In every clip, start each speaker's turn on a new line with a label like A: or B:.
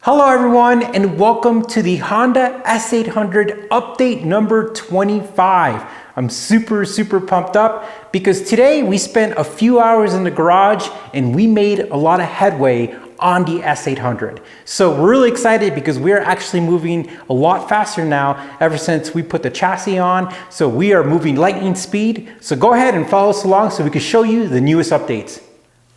A: Hello everyone and welcome to the Honda S800 update number 25. I'm super pumped up because today we spent a few hours in the garage and we made a lot of headway on the S800. So we're really excited because we're actually moving a lot faster now ever since we put the chassis on. So we are moving lightning speed. So go ahead and follow us along so we can show you the newest updates.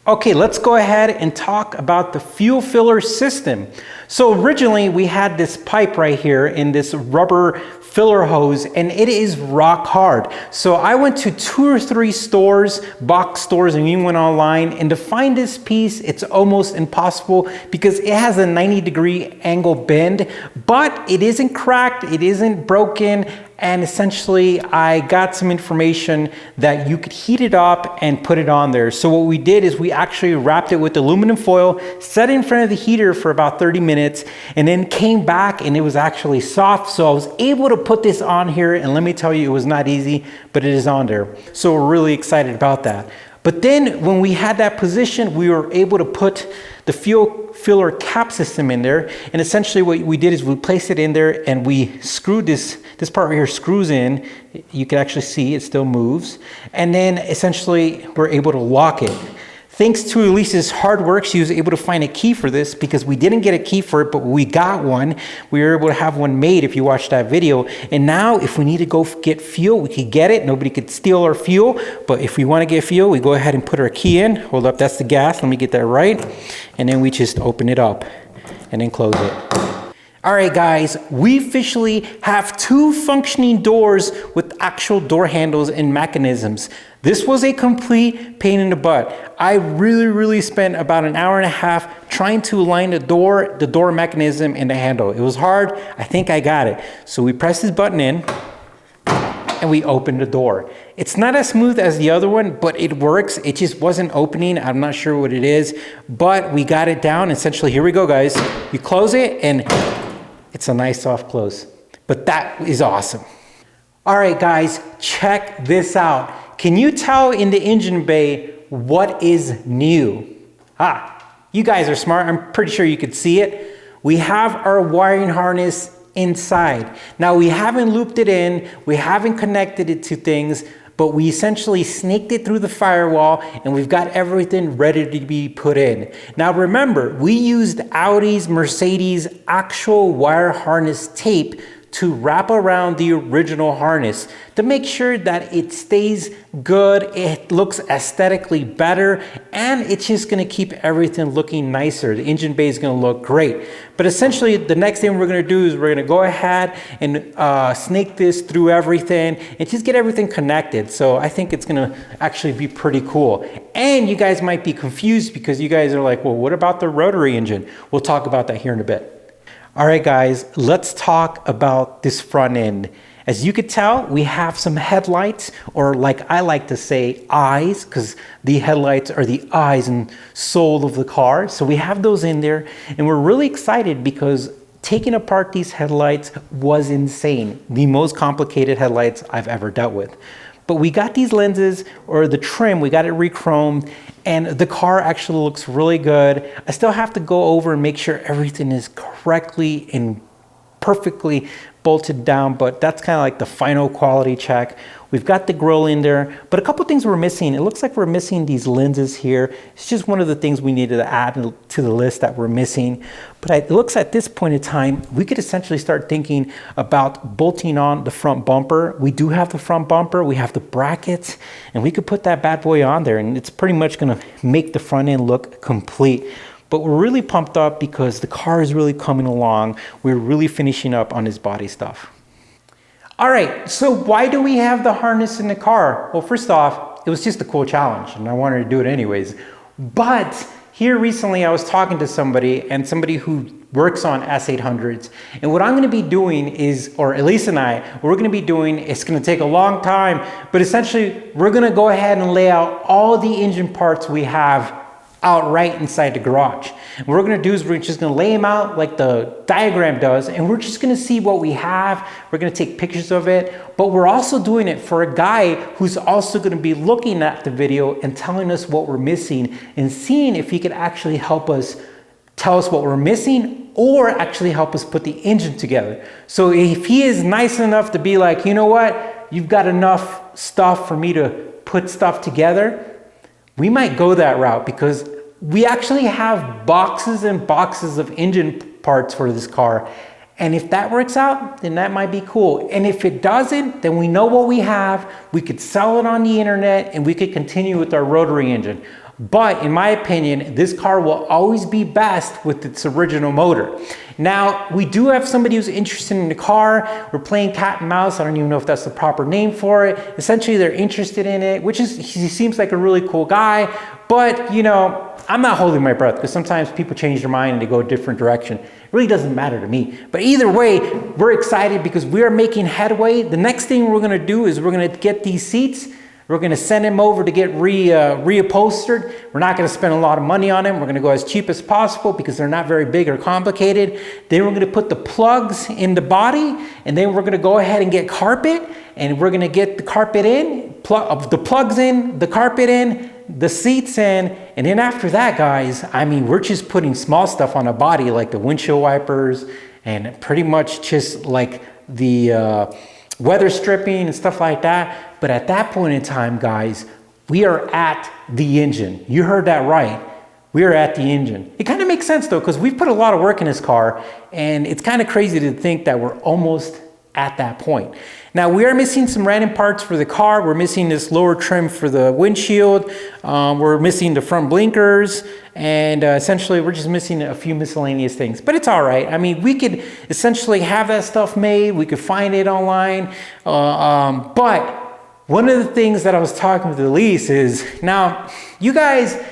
A: Okay, let's go ahead and talk about the fuel filler system. So originally we had this pipe right here in this rubber filler hose and it is rock hard. So I went to 2 or 3 stores, box stores, and even went online, and to find this piece, it's almost impossible because it has a 90-degree angle bend, but it isn't cracked, it isn't broken. And essentially I got some information that you could heat it up and put it on there. So what we did is we actually wrapped it with aluminum foil, set it in front of the heater for about 30 minutes, and then came back and it was actually soft. So I was able to put this on here, and let me tell you, it was not easy, but it is on there. So we're really excited about that. But then when we had that position, we were able to put the fuel filler cap system in there. And essentially what we did is we placed it in there and we screwed this part right here screws in. You can actually see it still moves. And then essentially we're able to lock it. Thanks to Elise's hard work, she was able to find a key for this because we didn't get a key for it, but we got one. We were able to have one made if you watched that video. And now if we need to go get fuel, we could get it. Nobody could steal our fuel. But if we want to get fuel, we go ahead and put our key in. Hold up, that's the gas. Let me get that right. And then we just open it up and then close it. All right, guys, we officially have 2 functioning doors with actual door handles and mechanisms. This was a complete pain in the butt. I really spent about an hour and a half trying to align the door mechanism, and the handle. It was hard. I think I got it. So we press this button in and we open the door. It's not as smooth as the other one, but it works. It just wasn't opening. I'm not sure what it is, but we got it down. Essentially, here we go, guys. You close it and it's a nice soft close, but that is awesome. All right, guys, check this out. Can you tell in the engine bay what is new? You guys are smart. I'm pretty sure you could see it. We have our wiring harness inside. Now we haven't looped it in, we haven't connected it to things, but we essentially snaked it through the firewall and we've got everything ready to be put in. Now remember, we used Audi's, Mercedes actual wire harness tape to wrap around the original harness to make sure that it stays good, it looks aesthetically better, and it's just gonna keep everything looking nicer. The engine bay is gonna look great. But essentially, the next thing we're gonna do is we're gonna go ahead and snake this through everything and just get everything connected. So I think it's gonna actually be pretty cool. And you guys might be confused because you guys are like, well, what about the rotary engine? We'll talk about that here in a bit. All right, guys, let's talk about this front end. As you could tell, we have some headlights, or like I like to say, eyes, because the headlights are the eyes and soul of the car. So we have those in there, and we're really excited because taking apart these headlights was insane. The most complicated headlights I've ever dealt with. But we got these lenses, or the trim, we got it re-chromed, and the car actually looks really good. I still have to go over and make sure everything is correctly and perfectly bolted down, but that's kind of like the final quality check. We've got the grille in there, but a couple things we're missing. It looks like we're missing these lenses here. It's just one of the things we needed to add to the list that we're missing. But it looks at this point in time, we could essentially start thinking about bolting on the front bumper. We do have the front bumper, we have the brackets, and we could put that bad boy on there, and it's pretty much gonna make the front end look complete. But we're really pumped up because the car is really coming along. We're really finishing up on this body stuff. All right, so why do we have the harness in the car? Well, first off, it was just a cool challenge and I wanted to do it anyways. But here recently I was talking to somebody who works on S800s. And what I'm gonna be doing is, or Elise and I, what we're gonna be doing, it's gonna take a long time, but essentially we're gonna go ahead and lay out all the engine parts we have out right inside the garage. And what we're gonna do is we're just gonna lay them out like the diagram does, and we're just gonna see what we have. We're gonna take pictures of it, but we're also doing it for a guy who's also gonna be looking at the video and telling us what we're missing and seeing if he could actually help us tell us what we're missing or actually help us put the engine together. So if he is nice enough to be like, you know what, you've got enough stuff for me to put stuff together, we might go that route, because we actually have boxes and boxes of engine parts for this car. And if that works out, then that might be cool. And if it doesn't, then we know what we have. We could sell it on the internet and we could continue with our rotary engine. But in my opinion, this car will always be best with its original motor. Now, we do have somebody who's interested in the car. We're playing cat and mouse. I don't even know if that's the proper name for it. Essentially, they're interested in it, which is, he seems like a really cool guy. But, you know, I'm not holding my breath, because sometimes people change their mind and they go a different direction. It really doesn't matter to me. But either way, we're excited because we are making headway. The next thing we're going to do is we're going to get these seats. We're going to send them over to get reupholstered. We're not going to spend a lot of money on them. We're going to go as cheap as possible because they're not very big or complicated. Then we're going to put the plugs in the body, and then we're going to go ahead and get carpet, and we're going to get the carpet in, the plugs in, the carpet in, the seats in, and then after that, guys, I mean, we're just putting small stuff on the body like the windshield wipers and pretty much just like the weather stripping and stuff like that. But at that point in time, guys, we are at the engine. You heard that right. We are at the engine. It kind of makes sense though, because we've put a lot of work in this car, and it's kind of crazy to think that we're almost at that point. Now, we are missing some random parts for the car. We're missing this lower trim for the windshield. We're missing the front blinkers, and essentially we're just missing a few miscellaneous things, but it's all right. I mean, we could essentially have that stuff made. We could find it online. But one of the things that I was talking with Elise is, now you guys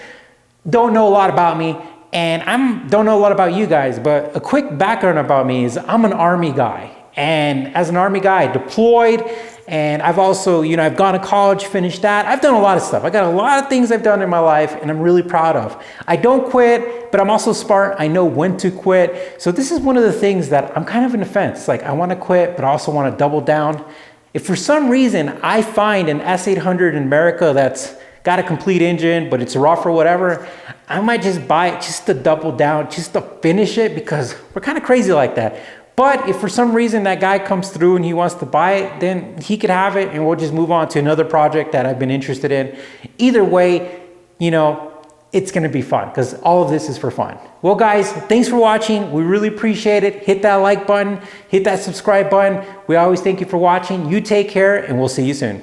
A: don't know a lot about me, and I don't know a lot about you guys, but a quick background about me is I'm an Army guy. And as an Army guy, I deployed, and I've also, you know, I've gone to college, finished that. I've done a lot of stuff. I got a lot of things I've done in my life, and I'm really proud of. I don't quit, but I'm also smart. I know when to quit. So this is one of the things that I'm kind of in the fence. Like, I want to quit, but I also want to double down. If for some reason I find an S800 in America that's got a complete engine, but it's rough or whatever, I might just buy it just to double down, just to finish it, because we're kind of crazy like that. But if for some reason that guy comes through and he wants to buy it, then he could have it, and we'll just move on to another project that I've been interested in. Either way, you know, it's going to be fun, because all of this is for fun. Well, guys, thanks for watching. We really appreciate it. Hit that like button, hit that subscribe button. We always thank you for watching. You take care, and we'll see you soon.